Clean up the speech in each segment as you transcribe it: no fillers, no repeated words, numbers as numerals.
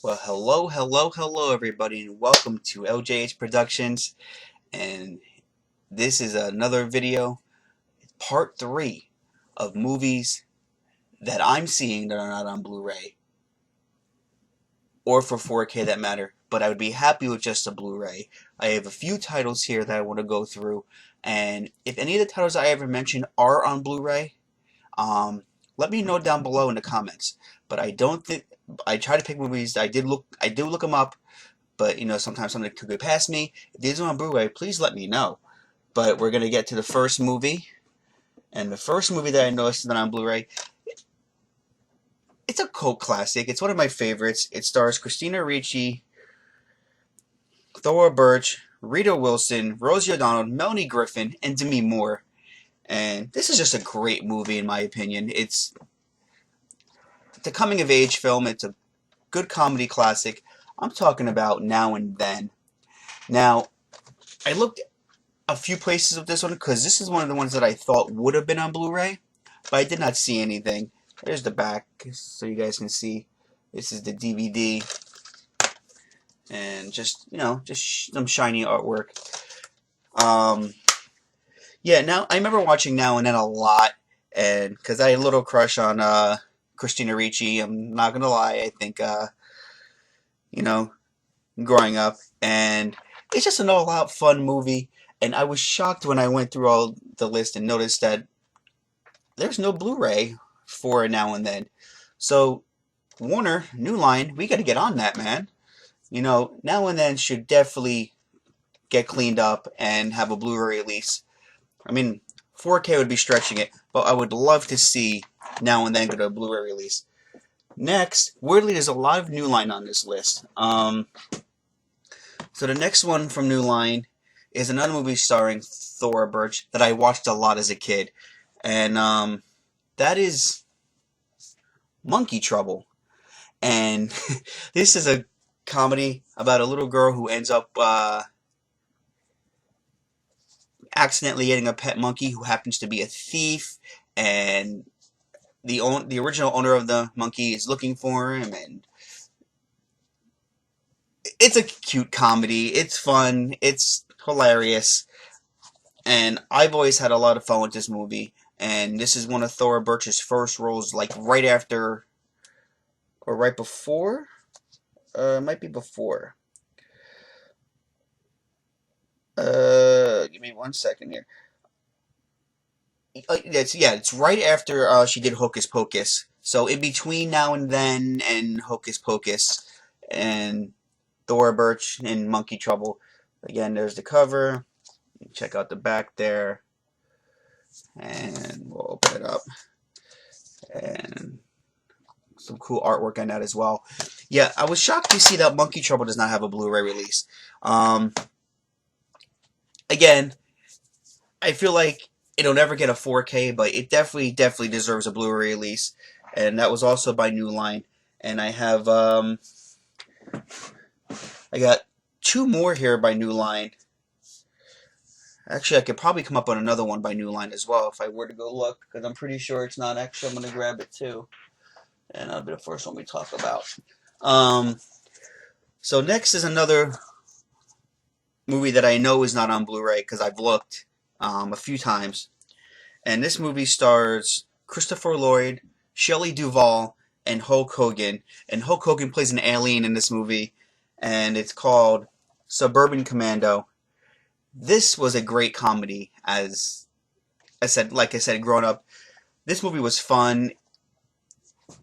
Well, hello, everybody, and welcome to LJH Productions. And this is another video, part 3 of movies that I'm seeing that are not on Blu-ray or for 4K that matter. But I would be happy with just a Blu-ray. I have a few titles here that I want to go through, and if any of the titles I ever mentioned are on Blu-ray, let me know down below in the comments. But I don't think I try to pick movies. I do look them up. But, sometimes something could go past me. If these are on Blu-ray, please let me know. But we're going to get to the first movie. And the first movie that I noticed that on Blu-ray, it's a cult classic. It's one of my favorites. It stars Christina Ricci, Thora Birch, Rita Wilson, Rosie O'Donnell, Melanie Griffin, and Demi Moore. And this is just a great movie in my opinion. It's a coming-of-age film. It's a good comedy classic. I'm talking about Now and Then. Now, I looked a few places of this one because this is one of the ones that I thought would have been on Blu-ray, but I did not see anything. There's the back so you guys can see. This is the DVD, and just some shiny artwork. Yeah, now I remember watching Now and Then a lot, and because I had a little crush on Christina Ricci. I'm not gonna lie. I think growing up, and it's just an all-out fun movie. And I was shocked when I went through all the list and noticed that there's no Blu-ray for Now and Then. So, Warner, New Line, we got to get on that, man. Now and Then should definitely get cleaned up and have a Blu-ray release. I mean, 4K would be stretching it, but I would love to see Now and Then go to a Blu-ray release. Next, weirdly, there's a lot of New Line on this list. So the next one from New Line is another movie starring Thora Birch that I watched a lot as a kid. And that is Monkey Trouble. And this is a comedy about a little girl who ends up accidentally getting a pet monkey who happens to be a thief. And the original owner of the monkey is looking for him. And it's a cute comedy. It's fun. It's hilarious. And I've always had a lot of fun with this movie. And this is one of Thora Birch's first roles, like right after, or right before? It might be before. Give me 1 second here. It's right after she did Hocus Pocus. So in between Now and Then and Hocus Pocus and Thora Birch in Monkey Trouble. Again, there's the cover. Check out the back there. And we'll open it up. And some cool artwork on that as well. Yeah, I was shocked to see that Monkey Trouble does not have a Blu-ray release. Again, I feel like it'll never get a 4K, but it definitely deserves a Blu-ray release. And that was also by New Line. And I have I got 2 more here by New Line. Actually, I could probably come up on another one by New Line as well if I were to go look, because I'm pretty sure it's not. Actually, I'm going to grab it too. And that'll be the first one we talk about. So next is another movie that I know is not on Blu-ray because I've looked a few times. And this movie stars Christopher Lloyd, Shelley Duvall, and Hulk Hogan. And Hulk Hogan plays an alien in this movie. And it's called Suburban Commando. This was a great comedy, as I said, growing up. This movie was fun.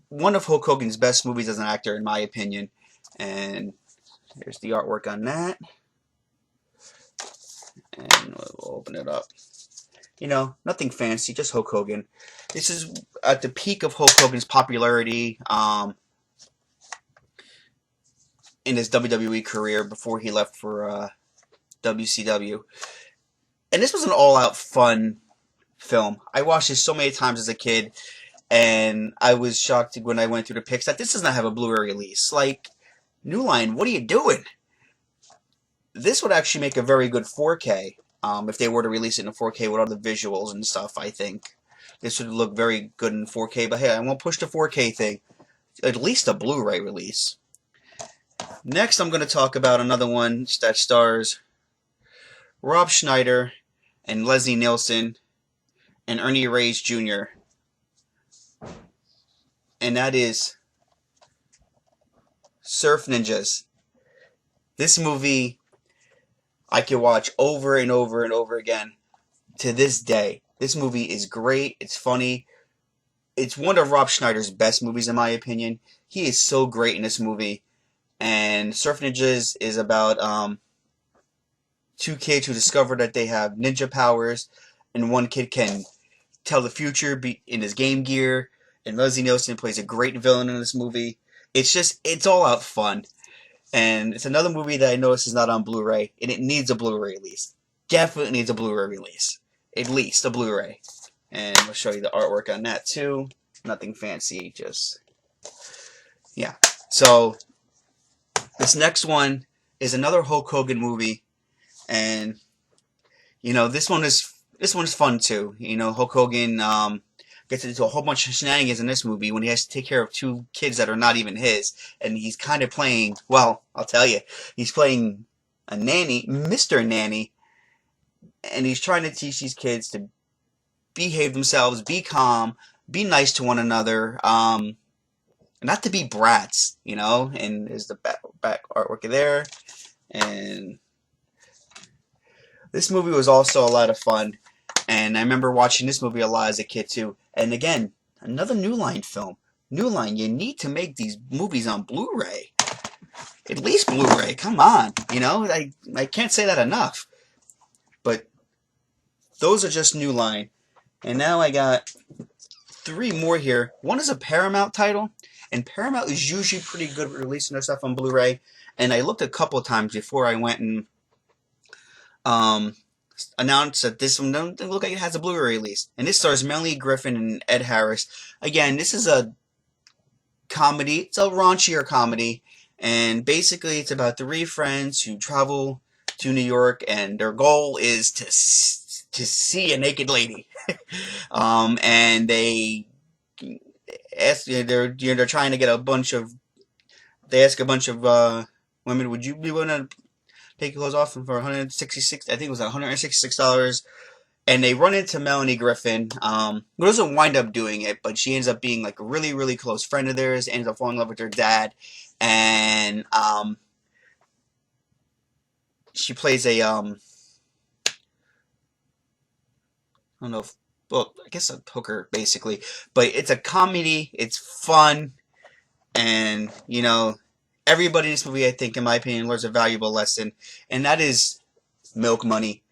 One of Hulk Hogan's best movies as an actor, in my opinion. And here's the artwork on that. And we'll open it up. Nothing fancy, just Hulk Hogan. This is at the peak of Hulk Hogan's popularity in his WWE career before he left for WCW. And this was an all-out fun film. I watched this so many times as a kid, and I was shocked when I went through the pics that this does not have a Blu-ray release. Like, New Line, what are you doing? This would actually make a very good 4K if they were to release it in 4K with all the visuals and stuff. I think this would look very good in 4K. But hey, I won't push the 4K thing. At least a Blu-ray release. Next, I'm going to talk about another one that stars Rob Schneider and Leslie Nielsen and Ernie Reyes Jr., and that is Surf Ninjas. This movie I could watch over and over and over again to this day. This movie is great. It's funny. It's one of Rob Schneider's best movies, in my opinion. He is so great in this movie. And Surf Ninjas is about two kids who discover that they have ninja powers, and one kid can tell the future in his Game Gear. And Leslie Nielsen plays a great villain in this movie. It's all out fun. And it's another movie that I noticed is not on Blu-ray, and it needs a Blu-ray release. Definitely needs a Blu-ray release. At least a Blu-ray. And I'll show you the artwork on that too. Nothing fancy, just... yeah. So, this next one is another Hulk Hogan movie. And, you know, this one is fun too. You know, Hulk Hogan gets into a whole bunch of shenanigans in this movie when he has to take care of two kids that are not even his. And he's kind of playing, well, I'll tell you, he's playing a nanny, Mr. Nanny, and he's trying to teach these kids to behave themselves, be calm, be nice to one another, not to be brats, you know. And there's the back artwork there. And this movie was also a lot of fun. And I remember watching this movie a lot as a kid too. And again, another New Line film. New Line, you need to make these movies on Blu-ray. At least Blu-ray, come on. You know, I can't say that enough. But those are just New Line. And now I got three more here. One is a Paramount title. And Paramount is usually pretty good at releasing their stuff on Blu-ray. And I looked a couple times before I went and announced that this one doesn't look like it has a Blu-ray release. And this stars Melanie Griffin and Ed Harris. Again, this is a comedy. It's a raunchier comedy. And basically it's about three friends who travel to New York, and their goal is to see a naked lady. And they ask, they're trying to get a bunch of, they ask a bunch of women, would you be willing to take your clothes off for $166? I think it was $166. And they run into Melanie Griffin, who doesn't wind up doing it, but she ends up being like a really, really close friend of theirs, ends up falling in love with her dad, and she plays a I don't know if, well, I guess a hooker basically, but it's a comedy, it's fun, and you know, everybody in this movie, I think, in my opinion, learns a valuable lesson, and that is milk money.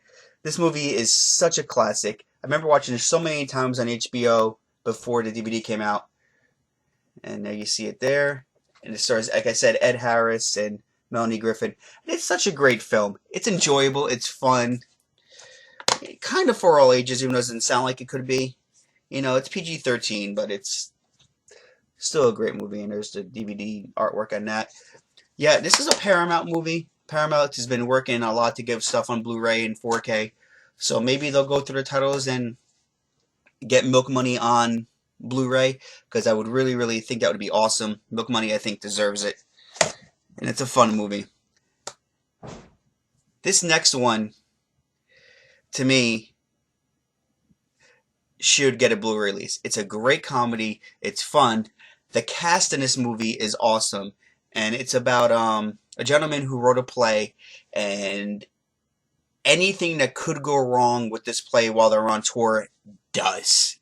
This movie is such a classic. I remember watching it so many times on HBO before the DVD came out. And there you see it there. And it stars, like I said, Ed Harris and Melanie Griffin. And it's such a great film. It's enjoyable. It's fun. Kind of for all ages, even though it doesn't sound like it could be. You know, it's PG-13, but it's still a great movie. And there's the DVD artwork on that. Yeah, this is a Paramount movie. Paramount has been working a lot to give stuff on Blu-ray and 4K. So maybe they'll go through the titles and get Milk Money on Blu-ray, because I would really, really think that would be awesome. Milk Money, I think, deserves it. And it's a fun movie. This next one, to me, should get a Blu-ray release. It's a great comedy. It's fun. The cast in this movie is awesome. And it's about a gentleman who wrote a play, and anything that could go wrong with this play while they're on tour does.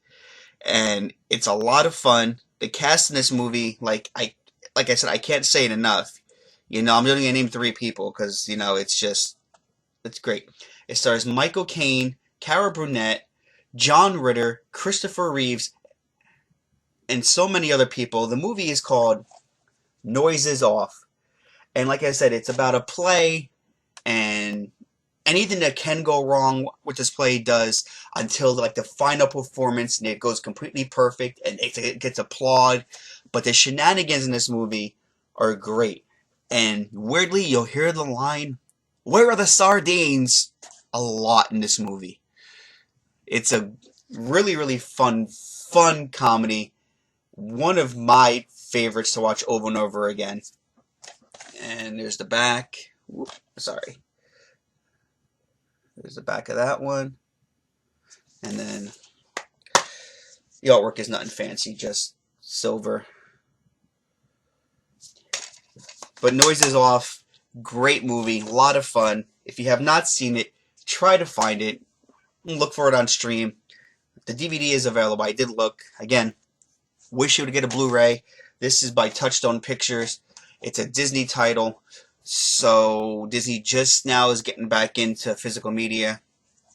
And it's a lot of fun. The cast in this movie, like I said, I can't say it enough. You know, I'm only going to name three people because, you know, it's great. It stars Michael Caine, Cara Brunette, John Ritter, Christopher Reeves, and so many other people. The movie is called Noises Off. And like I said, it's about a play, and anything that can go wrong with this play does, until like the final performance, and it goes completely perfect and it gets applauded. But the shenanigans in this movie are great. And weirdly, you'll hear the line, "Where are the sardines?" a lot in this movie. It's a really, really fun comedy. One of my favorites to watch over and over again. And there's the back. Whoop, sorry. There's the back of that one. And then the artwork is nothing fancy, just silver. But Noises Off, great movie, a lot of fun. If you have not seen it, try to find it. Look for it on stream. The DVD is available. I did look. Again, wish you would get a Blu-ray. This is by Touchstone Pictures. It's a Disney title. So Disney just now is getting back into physical media.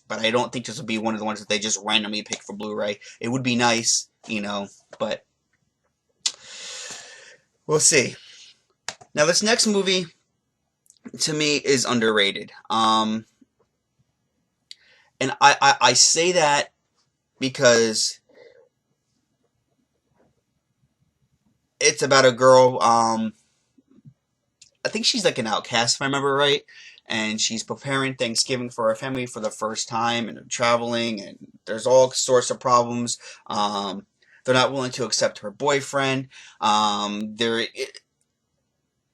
But I don't think this will be one of the ones that they just randomly pick for Blu-ray. It would be nice, you know, but we'll see. Now this next movie, to me, is underrated. And I say that because it's about a girl, I think she's like an outcast, if I remember right, and she's preparing Thanksgiving for her family for the first time, and they're traveling, and there's all sorts of problems. They're not willing to accept her boyfriend.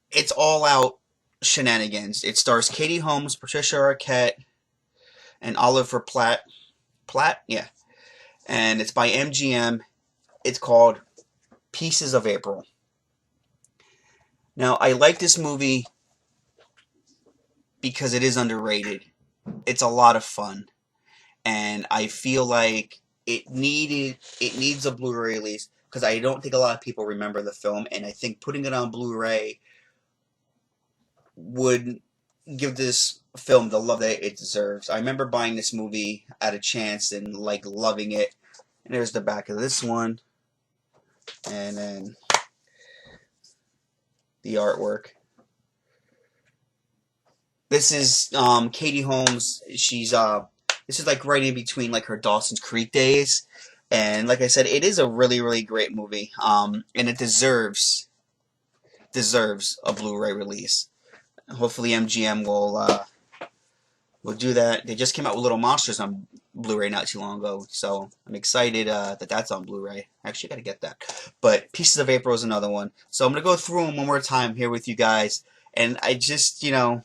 It's all out shenanigans. It stars Katie Holmes, Patricia Arquette, and Oliver Platt. Platt? Yeah. And it's by MGM. It's called Pieces of April. Now, I like this movie because it is underrated. It's a lot of fun. And I feel like it needs a Blu-ray release because I don't think a lot of people remember the film, and I think putting it on Blu-ray would give this film the love that it deserves. I remember buying this movie at a chance and like loving it. And there's the back of this one, and then the artwork. This is Katie Holmes. She's this is like right in between like her Dawson's Creek days, and like I said, it is a really great movie. And it deserves a Blu-ray release. Hopefully MGM will do that. They just came out with Little Monsters on Blu-ray not too long ago, so I'm excited that that's on Blu-ray. Actually, gotta get that. But Pieces of April is another one. So I'm gonna go through them one more time here with you guys, and I just, you know,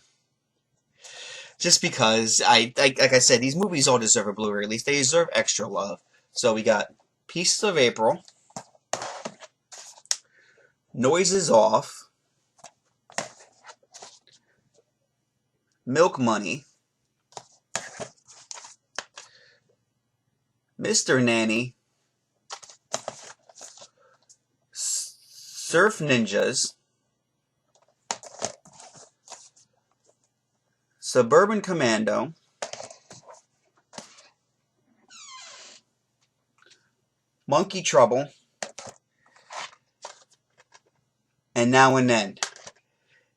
just because like I said, these movies all deserve a Blu-ray release. They deserve extra love. So we got Pieces of April, Noises Off, Milk Money, Mr. Nanny, Surf Ninjas, Suburban Commando, Monkey Trouble, and Now and Then.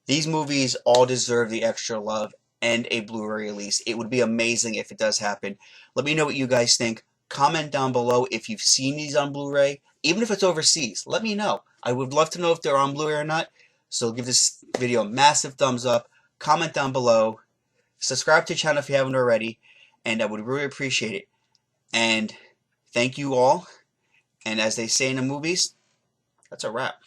These movies all deserve the extra love and a Blu-ray release. It would be amazing if it does happen. Let me know what you guys think. Comment down below if you've seen these on Blu-ray, even if it's overseas. Let me know. I would love to know if they're on Blu-ray or not. So give this video a massive thumbs up. Comment down below. Subscribe to the channel if you haven't already. And I would really appreciate it. And thank you all. And as they say in the movies, that's a wrap.